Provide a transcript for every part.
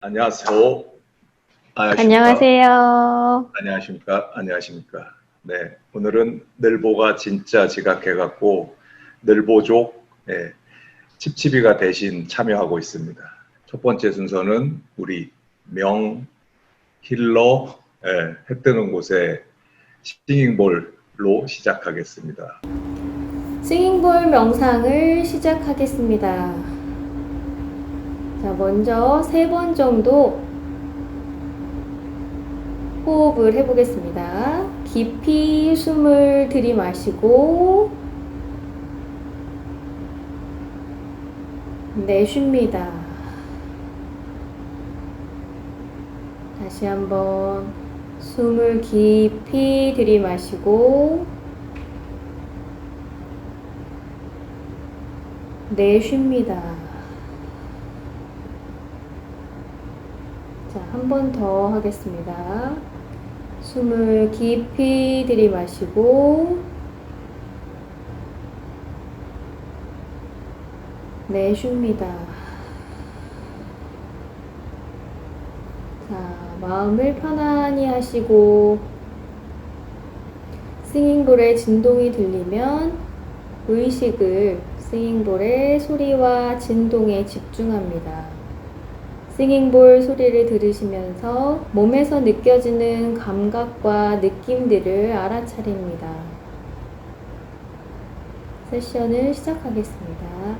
안녕하세요. 안녕하세요. 안녕하십니까. 네, 오늘은 늘보가 진짜 지각해갖고 늘보족 칩칩이가 대신 참여하고 있습니다. 첫 번째 순서는 우리 명 힐러 해 뜨는 곳에 싱잉볼로 시작하겠습니다. 싱잉볼 명상을 시작하겠습니다. 자, 먼저 3번 정도 호흡을 해보겠습니다. 깊이 숨을 들이마시고 내쉽니다. 다시 한번 숨을 깊이 들이마시고 내쉽니다. 자, 한 번 더 하겠습니다. 숨을 깊이 들이마시고 내쉽니다. 자, 마음을 편안히 하시고 싱잉볼의 진동이 들리면 의식을 싱잉볼의 소리와 진동에 집중합니다. 싱잉볼 소리를 들으시면서 몸에서 느껴지는 감각과 느낌들을 알아차립니다. 세션을 시작하겠습니다.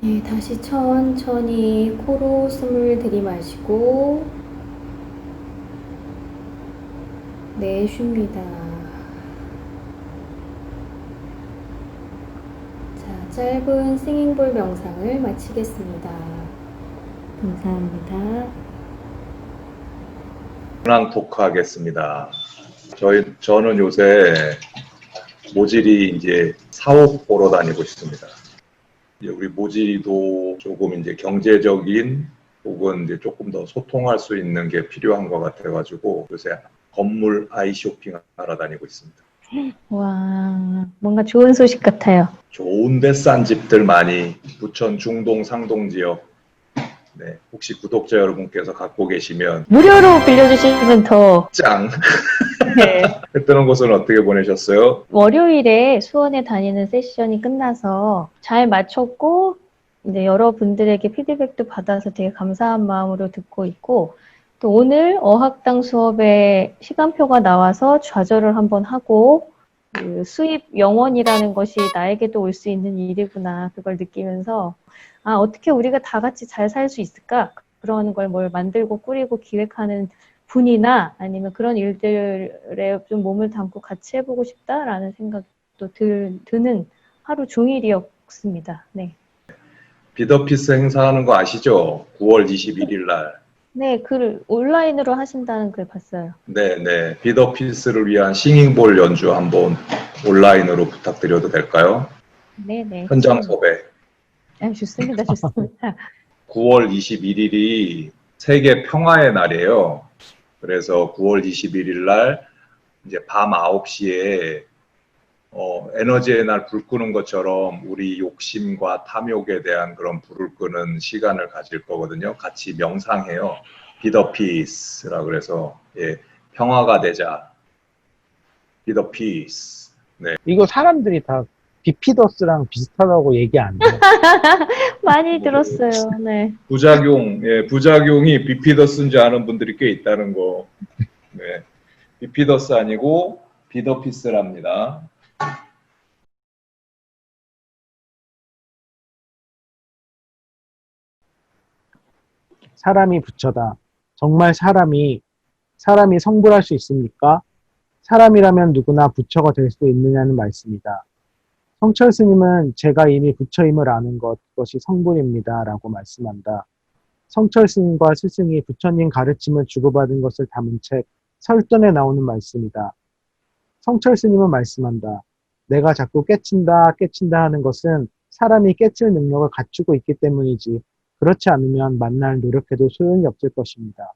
네, 다시 천천히 코로 숨을 들이마시고 내쉽니다. 자, 짧은 싱잉볼 명상을 마치겠습니다. 감사합니다. 근황 토크 하겠습니다. 저는 요새 모질이 이제 사옥 보러 다니고 있습니다. 이제 우리 모질이도 조금 이제 경제적인 혹은 이제 조금 더 소통할 수 있는 게 필요한 것 같아가지고 요새 건물 아이 쇼핑 하러 다니고 있습니다. 와, 뭔가 좋은 소식 같아요. 좋은데 싼 집들 많이 부천 중동 상동 지역. 네, 혹시 구독자 여러분께서 갖고 계시면 무료로 빌려주시면 더. 짱! 네. 했던 곳은 어떻게 보내셨어요? 월요일에 수원에 다니는 세션이 끝나서 잘 마쳤고, 이제 여러분들에게 피드백도 받아서 되게 감사한 마음으로 듣고 있고, 또 오늘 어학당 수업에 시간표가 나와서 좌절을 한번 하고, 그 수입 영원이라는 것이 나에게도 올 수 있는 일이구나, 그걸 느끼면서, 아, 어떻게 우리가 다 같이 잘 살 수 있을까? 그런 걸 뭘 만들고 꾸리고 기획하는 분이나 아니면 그런 일들에 좀 몸을 담고 같이 해보고 싶다라는 생각도 드는 하루 종일이었습니다. 네. 비더피스 행사하는 거 아시죠? 9월 21일 날. 네, 글 온라인으로 하신다는 글 봤어요. 네. 비더피스를 위한 싱잉볼 연주 한번 온라인으로 부탁드려도 될까요? 네네. 현장 섭외. 좋습니다. 좋습니다. 9월 21일이 세계 평화의 날이에요. 그래서 9월 21일 날 이제 밤 9시에 에너지의 날 불 끄는 것처럼 우리 욕심과 탐욕에 대한 그런 불을 끄는 시간을 가질 거거든요. 같이 명상해요. Be the peace라 그래서 예, 평화가 되자. Be the peace. 네. 이거 사람들이 다 비피더스랑 비슷하다고 얘기 안 해요. 많이 들었어요. 네. 부작용이 비피더스인지 아는 분들이 꽤 있다는 거. 네. 비피더스 아니고 비더피스랍니다. 사람이 부처다. 정말 사람이 성불할 수 있습니까? 사람이라면 누구나 부처가 될 수 있느냐는 말씀이다. 성철 스님은 제가 이미 부처임을 아는 것, 그것이 성불입니다. 라고 말씀한다. 성철 스님과 스승이 부처님 가르침을 주고받은 것을 담은 책 설전에 나오는 말씀이다. 성철 스님은 말씀한다. 내가 자꾸 깨친다 하는 것은 사람이 깨칠 능력을 갖추고 있기 때문이지 그렇지 않으면 만날 노력해도 소용이 없을 것입니다.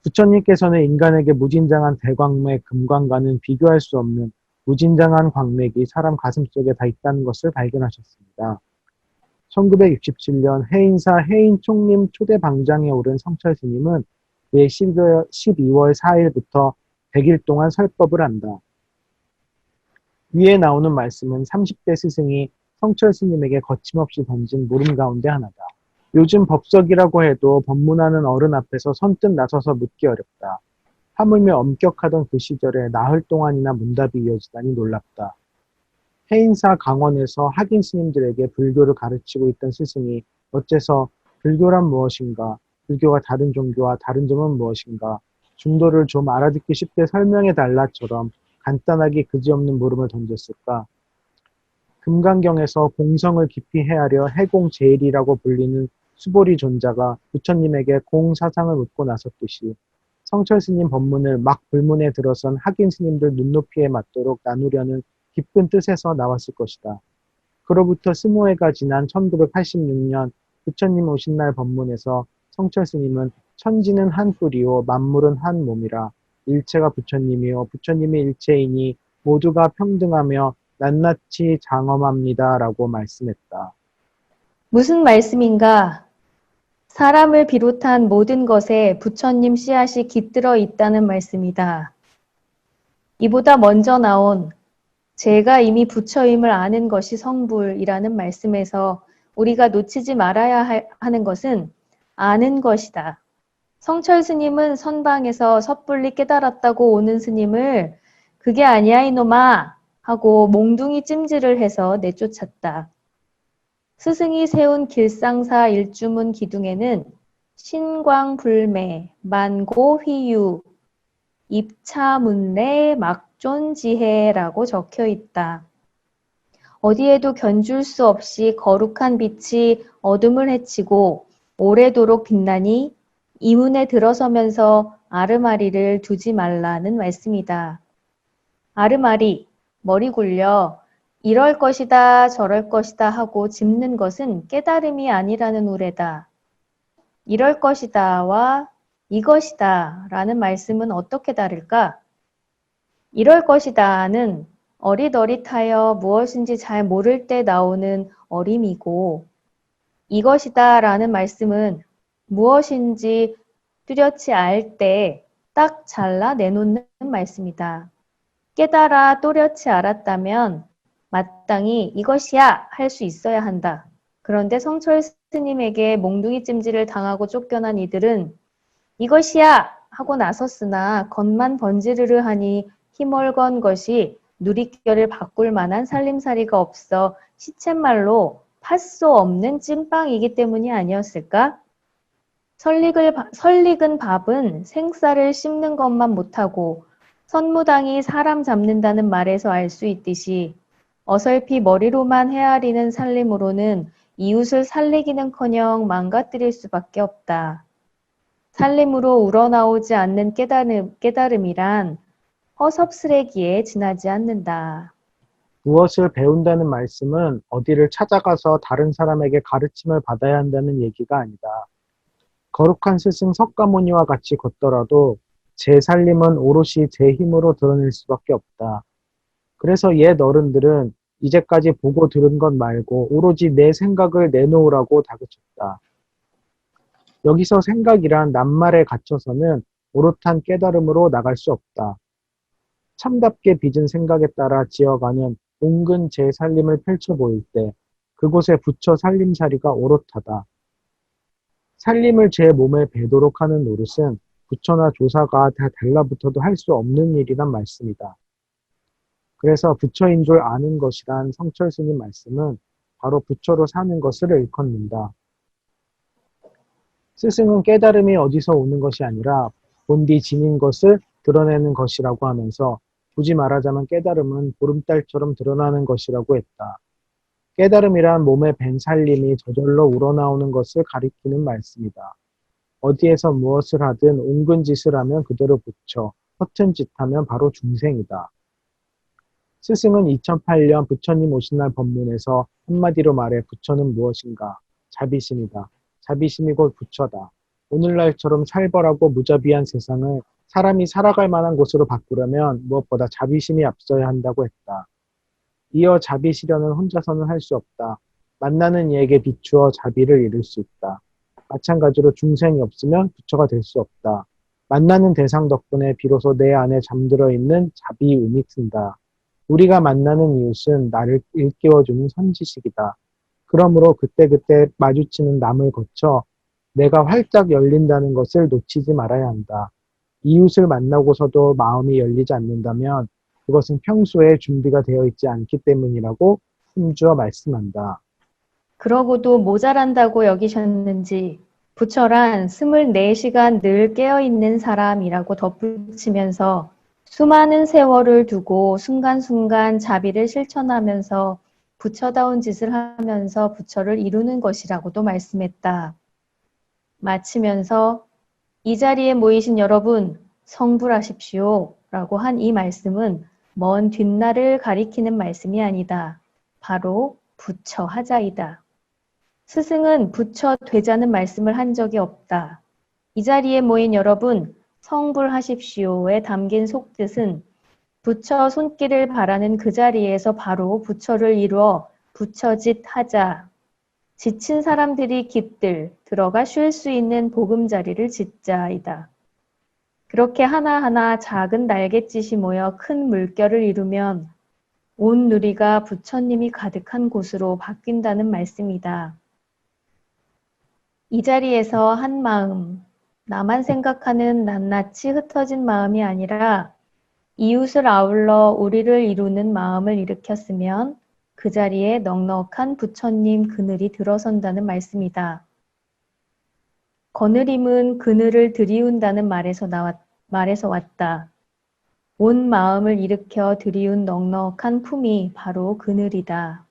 부처님께서는 인간에게 무진장한 대광맥, 금광과는 비교할 수 없는 무진장한 광맥이 사람 가슴속에 다 있다는 것을 발견하셨습니다. 1967년 해인사 해인총림 초대 방장에 오른 성철 스님은 매 12월 4일부터 100일 동안 설법을 한다. 위에 나오는 말씀은 30대 스승이 성철 스님에게 거침없이 던진 물음 가운데 하나다. 요즘 법석이라고 해도 법문하는 어른 앞에서 선뜻 나서서 묻기 어렵다. 하물며 엄격하던 그 시절에 나흘 동안이나 문답이 이어지다니 놀랍다. 해인사 강원에서 학인 스님들에게 불교를 가르치고 있던 스승이 어째서 불교란 무엇인가, 불교가 다른 종교와 다른 점은 무엇인가, 중도를 좀 알아듣기 쉽게 설명해 달라처럼 간단하게 그지없는 물음을 던졌을까? 금강경에서 공성을 깊이 헤아려 해공제일이라고 불리는 수보리 존자가 부처님에게 공사상을 묻고 나섰듯이 성철 스님 법문을 막 불문에 들어선 학인 스님들 눈높이에 맞도록 나누려는 깊은 뜻에서 나왔을 것이다. 그로부터 20해가 지난 1986년 부처님 오신 날 법문에서 성철 스님은 천지는 한 뿌리요 만물은 한 몸이라 일체가 부처님이요 부처님이 일체이니 모두가 평등하며 낱낱이 장엄합니다 라고 말씀했다. 무슨 말씀인가? 사람을 비롯한 모든 것에 부처님 씨앗이 깃들어 있다는 말씀이다. 이보다 먼저 나온 제가 이미 부처임을 아는 것이 성불이라는 말씀에서 우리가 놓치지 말아야 하는 것은 아는 것이다. 성철 스님은 선방에서 섣불리 깨달았다고 오는 스님을 그게 아니야 이놈아 하고 몽둥이 찜질을 해서 내쫓았다. 스승이 세운 길상사 일주문 기둥에는 신광불매, 만고휘유, 입차문례, 막존지혜라고 적혀 있다. 어디에도 견줄 수 없이 거룩한 빛이 어둠을 헤치고 오래도록 빛나니 이 문에 들어서면서 아르마리를 두지 말라는 말씀이다. 아르마리, 머리 굴려 이럴 것이다 저럴 것이다 하고 짚는 것은 깨달음이 아니라는 우레다. 이럴 것이다와 이것이다 라는 말씀은 어떻게 다를까? 이럴 것이다는 어릿어릿하여 무엇인지 잘 모를 때 나오는 어림이고, 이것이다 라는 말씀은 무엇인지 뚜렷이 알 때 딱 잘라 내놓는 말씀이다. 깨달아 또렷이 알았다면 마땅히 이것이야 할 수 있어야 한다. 그런데 성철 스님에게 몽둥이 찜질을 당하고 쫓겨난 이들은 이것이야 하고 나섰으나 겉만 번지르르 하니 힘얼건 것이 누릿결을 바꿀 만한 살림살이가 없어 시쳇말로 팥소 없는 찐빵이기 때문이 아니었을까? 설익은 밥은 생쌀을 씹는 것만 못하고 선무당이 사람 잡는다는 말에서 알 수 있듯이 어설피 머리로만 헤아리는 살림으로는 이웃을 살리기는커녕 망가뜨릴 수밖에 없다. 살림으로 우러나오지 않는 깨달음이란 허섭스레기에 지나지 않는다. 무엇을 배운다는 말씀은 어디를 찾아가서 다른 사람에게 가르침을 받아야 한다는 얘기가 아니다. 거룩한 스승 석가모니와 같이 걷더라도 제 살림은 오롯이 제 힘으로 드러낼 수밖에 없다. 그래서 옛 어른들은 이제까지 보고 들은 것 말고 오로지 내 생각을 내놓으라고 다그쳤다. 여기서 생각이란 낱말에 갇혀서는 오롯한 깨달음으로 나갈 수 없다. 참답게 빚은 생각에 따라 지어가는 옹근 제 살림을 펼쳐 보일 때 그곳에 부처 살림살이가 오롯하다. 살림을 제 몸에 배도록 하는 노릇은 부처나 조사가 다 달라붙어도 할 수 없는 일이란 말씀이다. 그래서 부처인 줄 아는 것이란 성철 스님 말씀은 바로 부처로 사는 것을 일컫는다. 스승은 깨달음이 어디서 오는 것이 아니라 본디 지닌 것을 드러내는 것이라고 하면서 굳이 말하자면 깨달음은 보름달처럼 드러나는 것이라고 했다. 깨달음이란 몸에 밴 살림이 저절로 우러나오는 것을 가리키는 말씀이다. 어디에서 무엇을 하든 옹근 짓을 하면 그대로 부처, 허튼 짓 하면 바로 중생이다. 스승은 2008년 부처님 오신 날 법문에서 한마디로 말해 부처는 무엇인가? 자비심이다. 자비심이 곧 부처다. 오늘날처럼 살벌하고 무자비한 세상을 사람이 살아갈 만한 곳으로 바꾸려면 무엇보다 자비심이 앞서야 한다고 했다. 이어 자비 실현은 혼자서는 할 수 없다. 만나는 이에게 비추어 자비를 이룰 수 있다. 마찬가지로 중생이 없으면 부처가 될 수 없다. 만나는 대상 덕분에 비로소 내 안에 잠들어 있는 자비움이 튼다. 우리가 만나는 이웃은 나를 일깨워주는 선지식이다. 그러므로 그때그때 마주치는 남을 거쳐 내가 활짝 열린다는 것을 놓치지 말아야 한다. 이웃을 만나고서도 마음이 열리지 않는다면 그것은 평소에 준비가 되어 있지 않기 때문이라고 힘주어 말씀한다. 그러고도 모자란다고 여기셨는지 부처란 24시간 늘 깨어있는 사람이라고 덧붙이면서 수많은 세월을 두고 순간순간 자비를 실천하면서 부처다운 짓을 하면서 부처를 이루는 것이라고도 말씀했다. 마치면서 이 자리에 모이신 여러분 성불하십시오 라고 한 이 말씀은 먼 뒷날을 가리키는 말씀이 아니다. 바로 부처하자이다. 스승은 부처 되자는 말씀을 한 적이 없다. 이 자리에 모인 여러분 성불하십시오에 담긴 속뜻은 부처 손길을 바라는 그 자리에서 바로 부처를 이루어 부처짓 하자. 지친 사람들이 깃들 들어가 쉴 수 있는 보금자리를 짓자이다. 그렇게 하나하나 작은 날갯짓이 모여 큰 물결을 이루면 온 누리가 부처님이 가득한 곳으로 바뀐다는 말씀이다. 이 자리에서 한 마음, 나만 생각하는 낱낱이 흩어진 마음이 아니라 이웃을 아울러 우리를 이루는 마음을 일으켰으면 그 자리에 넉넉한 부처님 그늘이 들어선다는 말씀이다. 거느림은 그늘을 들이운다는 말에서 왔다. 온 마음을 일으켜 들이운 넉넉한 품이 바로 그늘이다.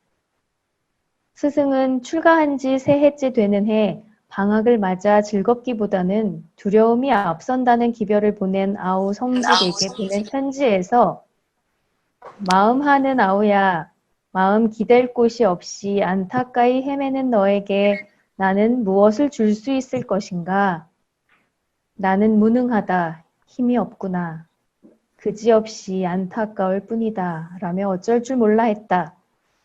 스승은 출가한 지 3해째 되는 해 방학을 맞아 즐겁기보다는 두려움이 앞선다는 기별을 보낸 아우 성직에게 보낸 편지에서 마음하는 아우야, 마음 기댈 곳이 없이 안타까이 헤매는 너에게 나는 무엇을 줄 수 있을 것인가? 나는 무능하다, 힘이 없구나. 그지없이 안타까울 뿐이다. 라며 어쩔 줄 몰라 했다.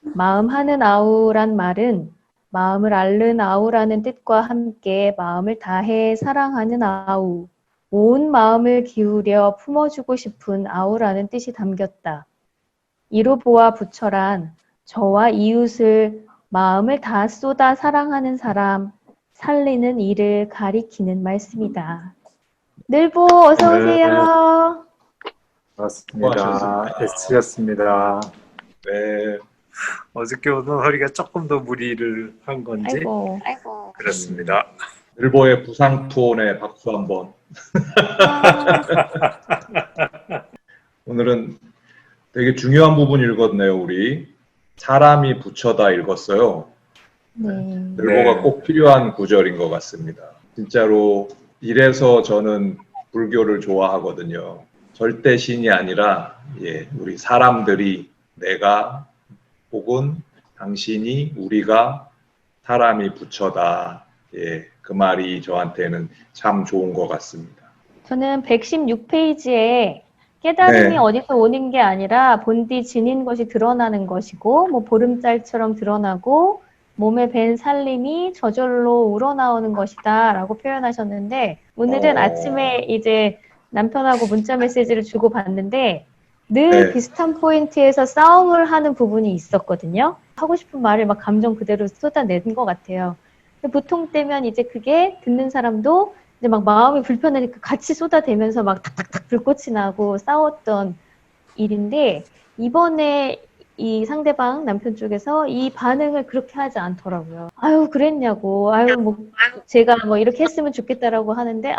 마음하는 아우란 말은 마음을 앓는 아우라는 뜻과 함께 마음을 다해 사랑하는 아우, 온 마음을 기울여 품어주고 싶은 아우라는 뜻이 담겼다. 이로 보아 부처란 저와 이웃을 마음을 다 쏟아 사랑하는 사람, 살리는 이를 가리키는 말씀이다. 늘보 어서 오세요. 반갑습니다. 애쓰셨습니다. 네. 어저께 오늘 허리가 조금 더 무리를 한 건지 아이고. 그렇습니다. 일보의 부상 투혼에 박수 한번. 오늘은 되게 중요한 부분 읽었네요, 우리. 사람이 부처다 읽었어요. 네. 일보가 네. 꼭 필요한 구절인 것 같습니다. 진짜로 이래서 저는 불교를 좋아하거든요. 절대 신이 아니라 우리 사람들이 내가 혹은 당신이 우리가 사람이 부처다. 그 말이 저한테는 참 좋은 것 같습니다. 저는 116페이지에 깨달음이 네. 어디서 오는 게 아니라 본디 지닌 것이 드러나는 것이고 뭐 보름달처럼 드러나고 몸에 밴 살림이 저절로 우러나오는 것이다 라고 표현하셨는데 오늘은 아침에 이제 남편하고 문자 메시지를 주고받는데 늘 네. 비슷한 포인트에서 싸움을 하는 부분이 있었거든요. 하고 싶은 말을 막 감정 그대로 쏟아내는 것 같아요. 근데 보통 때면 이제 그게 듣는 사람도 이제 막 마음이 불편하니까 같이 쏟아대면서 막 탁탁탁 불꽃이 나고 싸웠던 일인데 이번에 이 상대방 남편 쪽에서 이 반응을 그렇게 하지 않더라고요. 아유 그랬냐고, 아유 뭐 제가 뭐 이렇게 했으면 좋겠다라고 하는데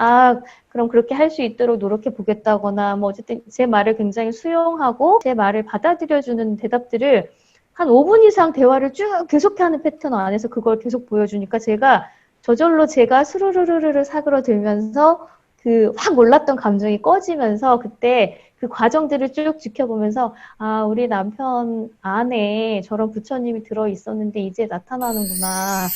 그럼 그렇게 할 수 있도록 노력해 보겠다거나 뭐 어쨌든 제 말을 굉장히 수용하고 제 말을 받아들여주는 대답들을 한 5분 이상 대화를 쭉 계속하는 패턴 안에서 그걸 계속 보여주니까 저절로 제가 스르르르르 사그러들면서 그 확 올랐던 감정이 꺼지면서 그때 그 과정들을 쭉 지켜보면서 우리 남편 안에 저런 부처님이 들어 있었는데 이제 나타나는구나.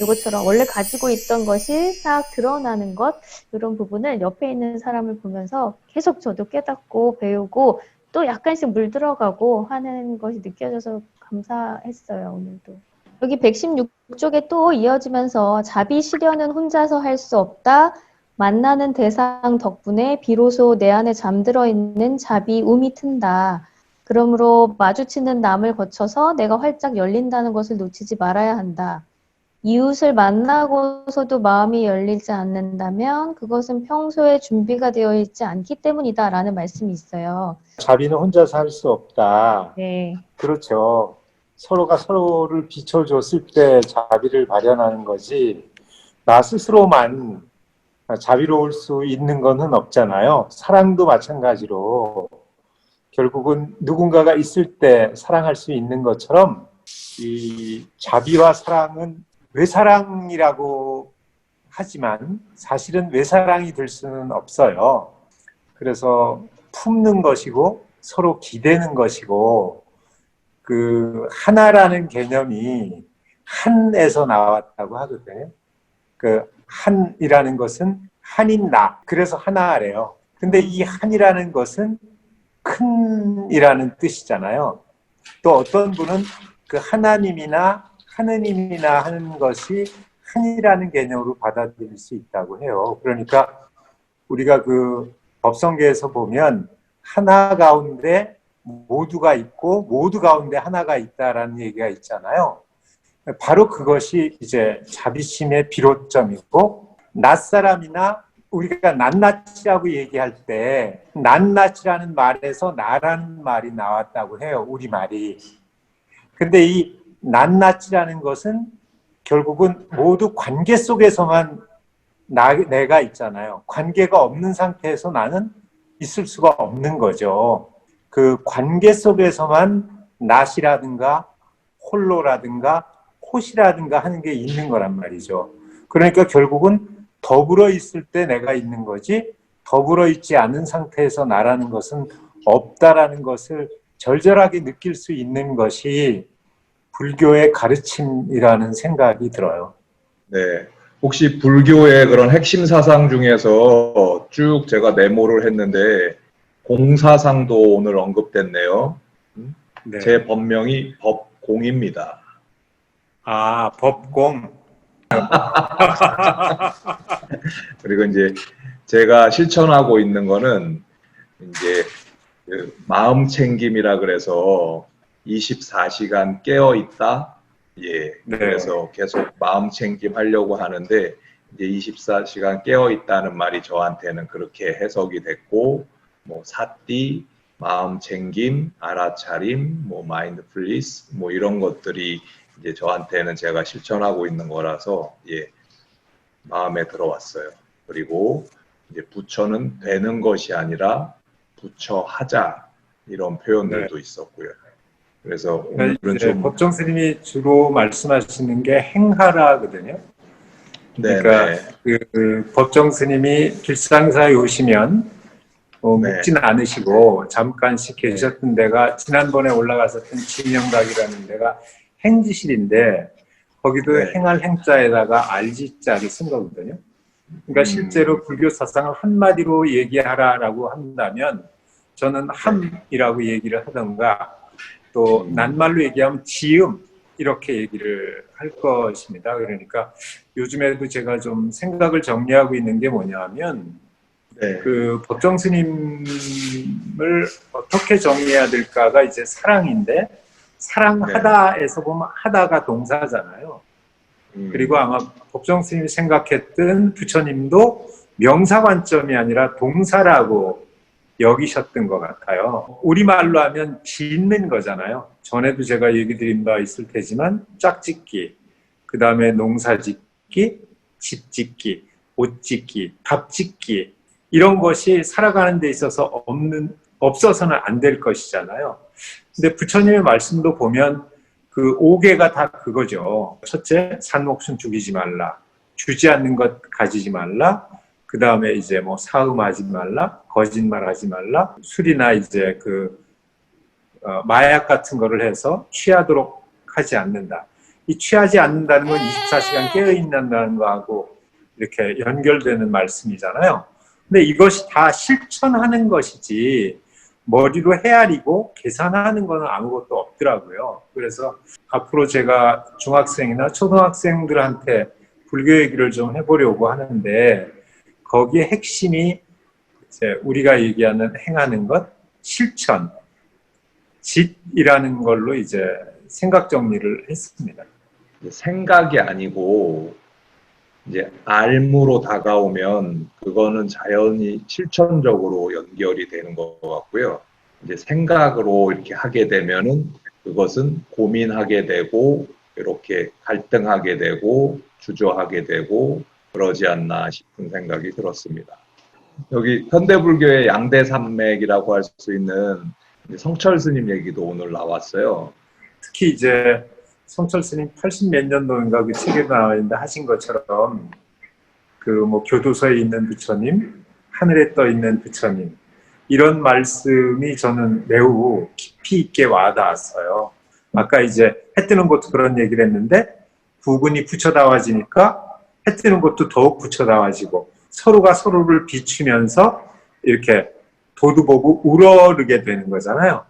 이것처럼 원래 가지고 있던 것이 싹 드러나는 것 이런 부분을 옆에 있는 사람을 보면서 계속 저도 깨닫고 배우고 또 약간씩 물들어가고 하는 것이 느껴져서 감사했어요. 오늘도. 여기 116쪽에 또 이어지면서 자비 실현은 혼자서 할 수 없다. 만나는 대상 덕분에 비로소 내 안에 잠들어 있는 자비 움이 튼다. 그러므로 마주치는 남을 거쳐서 내가 활짝 열린다는 것을 놓치지 말아야 한다. 이웃을 만나고서도 마음이 열리지 않는다면 그것은 평소에 준비가 되어 있지 않기 때문이다 라는 말씀이 있어요. 자비는 혼자서 할 수 없다. 네. 그렇죠. 서로가 서로를 비춰줬을 때 자비를 발현하는 거지 나 스스로만 자비로울 수 있는 것은 없잖아요. 사랑도 마찬가지로 결국은 누군가가 있을 때 사랑할 수 있는 것처럼 이 자비와 사랑은 외사랑이라고 하지만 사실은 외사랑이 될 수는 없어요. 그래서 품는 것이고 서로 기대는 것이고 그 하나라는 개념이 한에서 나왔다고 하거든요. 그 한이라는 것은 한인 나, 그래서 하나래요. 근데 이 한이라는 것은 큰이라는 뜻이잖아요. 또 어떤 분은 그 하나님이나 하느님이나 하는 것이 한이라는 개념으로 받아들일 수 있다고 해요. 그러니까 우리가 그 법성계에서 보면 하나 가운데 모두가 있고 모두 가운데 하나가 있다라는 얘기가 있잖아요. 바로 그것이 이제 자비심의 비롯점이고 낯사람이나 우리가 낱낱이라고 얘기할 때 낱낱이라는 말에서 나라는 말이 나왔다고 해요. 우리말이. 근데 이 낱낱이라는 것은 결국은 모두 관계 속에서만 내가 있잖아요. 관계가 없는 상태에서 나는 있을 수가 없는 거죠. 그 관계 속에서만 낫이라든가 홀로라든가 호시라든가 하는 게 있는 거란 말이죠. 그러니까 결국은 더불어 있을 때 내가 있는 거지 더불어 있지 않은 상태에서 나라는 것은 없다라는 것을 절절하게 느낄 수 있는 것이 불교의 가르침이라는 생각이 들어요. 네. 혹시 불교의 그런 핵심 사상 중에서 쭉 제가 메모를 했는데 공사상도 오늘 언급됐네요. 네. 제 법명이 법공입니다. 아, 법공. 그리고 이제 제가 실천하고 있는 거는 이제 그 마음 챙김이라 그래서 24시간 깨어 있다. 예. 네. 그래서 계속 마음 챙김 하려고 하는데 이제 24시간 깨어 있다는 말이 저한테는 그렇게 해석이 됐고 뭐 사띠, 마음 챙김, 알아차림, 뭐 마인드풀리스 뭐 이런 것들이 이제 저한테는 제가 실천하고 있는 거라서 예. 마음에 들어왔어요. 그리고 이제 부처는 되는 것이 아니라 부처하자 이런 표현들도 있었고요. 그래서 오늘은 이제 좀 법정 스님이 주로 말씀하시는 게 행하라거든요. 그러니까 네네 그 법정 스님이 길상사에 오시면 네. 묵지는 않으시고 잠깐씩 계셨던 데가 지난번에 올라갔었던 진영각이라는 데가 행지실인데 거기도 네. 행할 행자에다가 알지자를 쓴 거거든요. 그러니까 실제로 불교 사상을 한마디로 얘기하라라고 한다면 저는 함이라고 얘기를 하던가 또 낱말로 얘기하면 지음 이렇게 얘기를 할 것입니다. 그러니까 요즘에도 제가 좀 생각을 정리하고 있는 게 뭐냐면 네. 그 법정 스님을 어떻게 정리해야 될까가 이제 사랑인데 사랑하다에서 보면 하다가 동사잖아요. 그리고 아마 법정 스님이 생각했던 부처님도 명사 관점이 아니라 동사라고 여기셨던 것 같아요. 우리말로 하면 짓는 거잖아요. 전에도 제가 얘기 드린 바 있을 테지만 짝짓기, 그 다음에 농사짓기, 집짓기, 옷짓기, 밥짓기 이런 것이 살아가는 데 있어서 없어서는 안 될 것이잖아요. 근데 부처님의 말씀도 보면 그 5개가 다 그거죠. 첫째, 산목순 죽이지 말라. 주지 않는 것 가지지 말라. 그 다음에 이제 뭐 사음하지 말라. 거짓말하지 말라. 술이나 이제 그 마약 같은 거를 해서 취하도록 하지 않는다. 이 취하지 않는다는 건 24시간 깨어 있는다는 거하고 이렇게 연결되는 말씀이잖아요. 근데 이것이 다 실천하는 것이지 머리로 헤아리고 계산하는 거는 아무것도 없더라고요. 그래서 앞으로 제가 중학생이나 초등학생들한테 불교 얘기를 좀 해보려고 하는데 거기에 핵심이 이제 우리가 얘기하는 행하는 것, 실천, 짓이라는 걸로 이제 생각 정리를 했습니다. 생각이 아니고 이제 알무로 다가오면 그거는 자연히 실천적으로 연결이 되는 것 같고요. 이제 생각으로 이렇게 하게 되면은 그것은 고민하게 되고 이렇게 갈등하게 되고 주저하게 되고 그러지 않나 싶은 생각이 들었습니다. 여기 현대불교의 양대 산맥이라고 할 수 있는 성철 스님 얘기도 오늘 나왔어요. 특히 이제 성철 스님 80 몇 년도인가 그 책에도 나와 있는데 하신 것처럼 그 뭐 교도소에 있는 부처님, 하늘에 떠 있는 부처님 이런 말씀이 저는 매우 깊이 있게 와닿았어요. 아까 이제 해 뜨는 것도 그런 얘기를 했는데 부군이 부처다워지니까 해 뜨는 것도 더욱 부처다워지고 서로가 서로를 비추면서 이렇게 도두보고 우러르게 되는 거잖아요.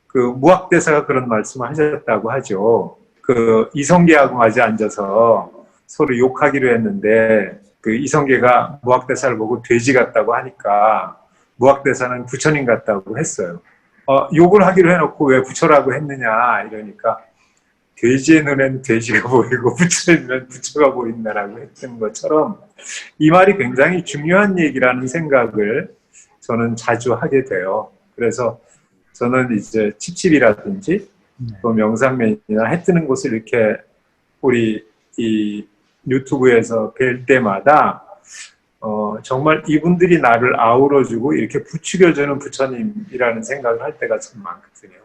그 무학대사가 그런 말씀을 하셨다고 하죠. 그 이성계하고 마주 앉아서 서로 욕하기로 했는데 그 이성계가 무학대사를 보고 돼지 같다고 하니까 무학대사는 부처님 같다고 했어요. 욕을 하기로 해놓고 왜 부처라고 했느냐 이러니까 돼지의 눈엔 돼지가 보이고 부처의 눈엔 부처가 보인다라고 했던 것처럼 이 말이 굉장히 중요한 얘기라는 생각을 저는 자주 하게 돼요. 그래서 저는 이제 칩칩이라든지 또 명상맨이나 해 뜨는 곳을 이렇게 우리 이 유튜브에서 뵐 때마다 정말 이분들이 나를 아우러주고 이렇게 부추겨주는 부처님이라는 생각을 할 때가 참 많거든요.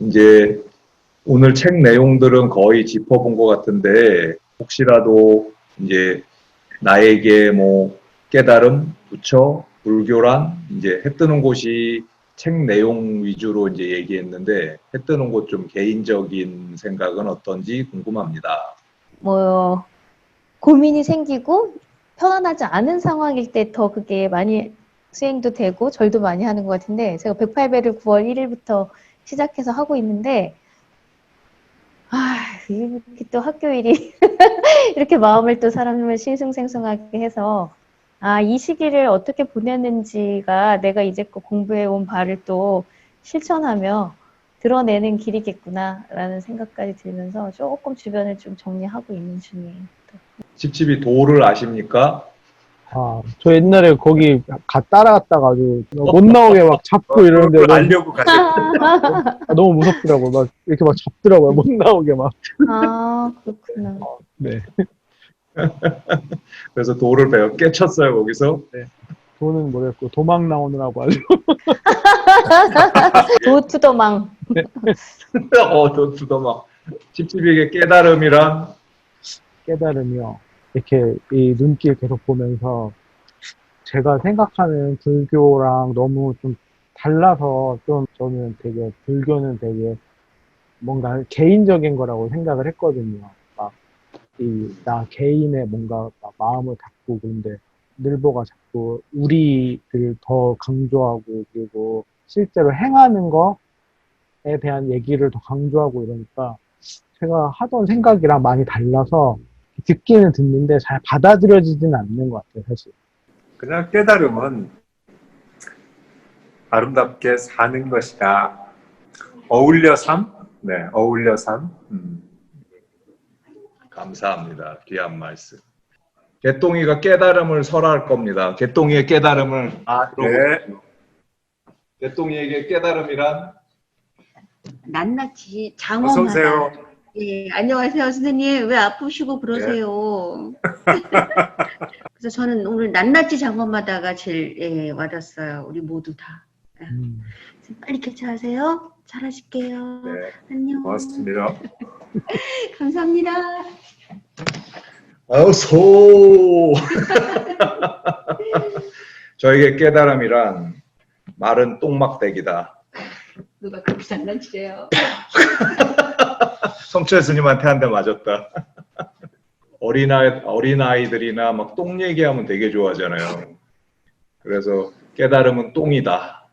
이제 오늘 책 내용들은 거의 짚어본 것 같은데 혹시라도 이제 나에게 뭐 깨달음, 부처, 불교란 이제 해 뜨는 곳이 책 내용 위주로 이제 얘기했는데 해 뜨는 곳 좀 개인적인 생각은 어떤지 궁금합니다. 뭐 고민이 생기고 편안하지 않은 상황일 때 더 그게 많이 수행도 되고 절도 많이 하는 것 같은데 제가 108배를 9월 1일부터 시작해서 하고 있는데 이렇게 또 학교일이 이렇게 마음을 또 사람을 싱숭생숭하게 해서 이 시기를 어떻게 보냈는지가 내가 이제껏 공부해온 바를 또 실천하며 드러내는 길이겠구나라는 생각까지 들면서 조금 주변을 좀 정리하고 있는 중이에요. 칩칩이 도를 아십니까? 저 옛날에 거기 따라갔다가 아주 못 나오게 막 잡고 이러는데 그걸 알려고 가셨죠. 너무 무섭더라고요. 막 이렇게 막 잡더라고요. 못 나오게 막. 그렇구나. 네. 그래서 도를 깨쳤어요, 거기서. 도는 모르겠고 도망 나오느라고 아주. 도투더망. 두더마. 칩칩에게 깨달음이란 깨달으며 이렇게 이 눈길 계속 보면서 제가 생각하는 불교랑 너무 좀 달라서 좀 저는 되게 불교는 되게 뭔가 개인적인 거라고 생각을 했거든요. 막 나 개인의 뭔가 막 마음을 닫고 그런데 늘보가 자꾸 우리를 더 강조하고 그리고 실제로 행하는 거에 대한 얘기를 더 강조하고 이러니까 제가 하던 생각이랑 많이 달라서 듣기는 듣는데 잘 받아들여지지는 않는 것 같아요, 사실. 그냥 깨달음은 아름답게 사는 것이다. 어울려 삶? 네, 어울려 삶. 감사합니다. 귀한 말씀. 개똥이가 깨달음을 설할 겁니다. 개똥이의 깨달음을 네. 개똥이에게 깨달음이란 낱낱이 어서 장엄하다. 오세요. 예, 안녕하세요, 선생님. 왜 아프시고 그러세요? 그래서 저는 오늘 낱낱이 장엄하다가 제일 와닿았어요. 우리 모두 다. 빨리 개최하세요. 잘하실게요. 네, 안녕. 고맙습니다. 감사합니다. 소. 저에게 깨달음이란 마른 똥막대기다. 누가 그렇게 장난치래요? 성철 스님한테 한 대 맞았다. 어린아이들이나 막 똥 얘기하면 되게 좋아하잖아요. 그래서 깨달음은 똥이다.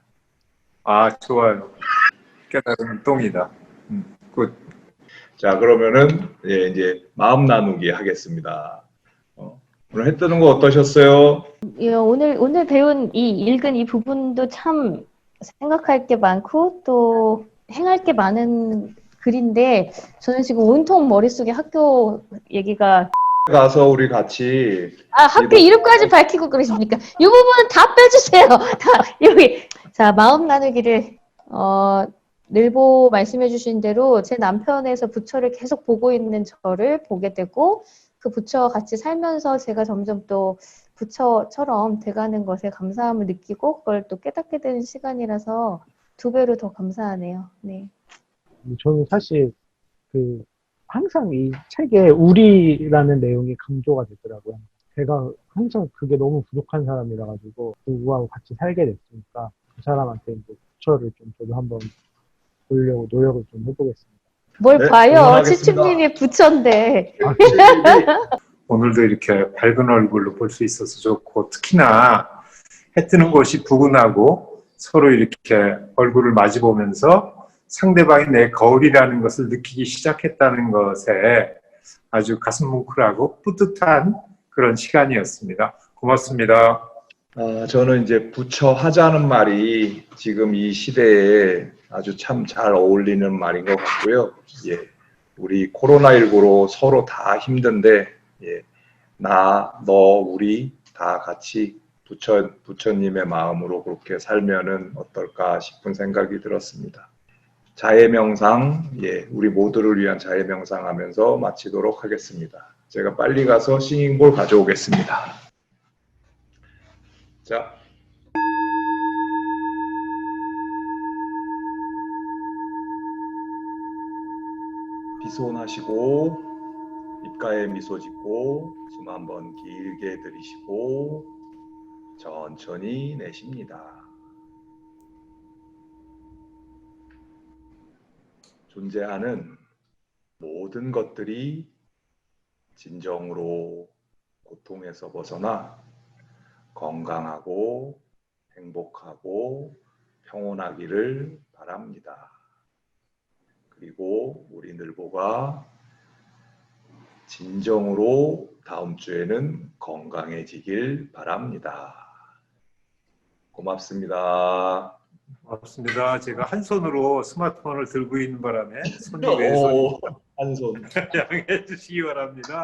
좋아요. 깨달음은 똥이다. 굿. 자, 그러면은 이제 마음 나누기 하겠습니다. 오늘 해 뜨는 거 어떠셨어요? 오늘 배운 읽은 이 부분도 참 생각할 게 많고 또 행할 게 많은 글인데 저는 지금 온통 머릿속에 학교 얘기가 가서 우리 같이 학교 이름까지 밝히고 그러십니까? 이 부분은 다 빼주세요. 다 여기. 자, 마음 나누기를 늘보 말씀해 주신 대로 제 남편에서 부처를 계속 보고 있는 저를 보게 되고 그 부처와 같이 살면서 제가 점점 또 부처처럼 돼가는 것에 감사함을 느끼고 그걸 또 깨닫게 되는 시간이라서 2배로 더 감사하네요. 네. 저는 사실 항상 이 책에 우리라는 내용이 강조가 되더라고요. 제가 항상 그게 너무 부족한 사람이라 가지고 누구하고 같이 살게 됐으니까 그 사람한테 이제 부처를 좀 저도 한번 보려고 노력을 좀 해보겠습니다. 뭘 네, 봐요. 응원하겠습니다. 치춤님이 부처인데. 오늘도 이렇게 밝은 얼굴로 볼 수 있어서 좋고 특히나 해 뜨는 곳이 부근하고 서로 이렇게 얼굴을 마주보면서 상대방이 내 거울이라는 것을 느끼기 시작했다는 것에 아주 가슴 뭉클하고 뿌듯한 그런 시간이었습니다. 고맙습니다. 저는 이제 부처 하자는 말이 지금 이 시대에 아주 참 잘 어울리는 말인 것 같고요. 예, 우리 코로나19로 서로 다 힘든데, 나, 너, 우리 다 같이 부처님의 마음으로 그렇게 살면은 어떨까 싶은 생각이 들었습니다. 자해명상, 우리 모두를 위한 자해명상 하면서 마치도록 하겠습니다. 제가 빨리 가서 싱잉볼 가져오겠습니다. 자. 비손하시고 입가에 미소 짓고 숨 한번 길게 들이쉬고 천천히 내쉽니다. 존재하는 모든 것들이 진정으로 고통에서 벗어나 건강하고 행복하고 평온하기를 바랍니다. 그리고 우리 늘보가 진정으로 다음 주에는 건강해지길 바랍니다. 고맙습니다. 맞습니다. 제가 한 손으로 스마트폰을 들고 있는 바람에 손이 왼손 한 손. 양해해 주시기 바랍니다.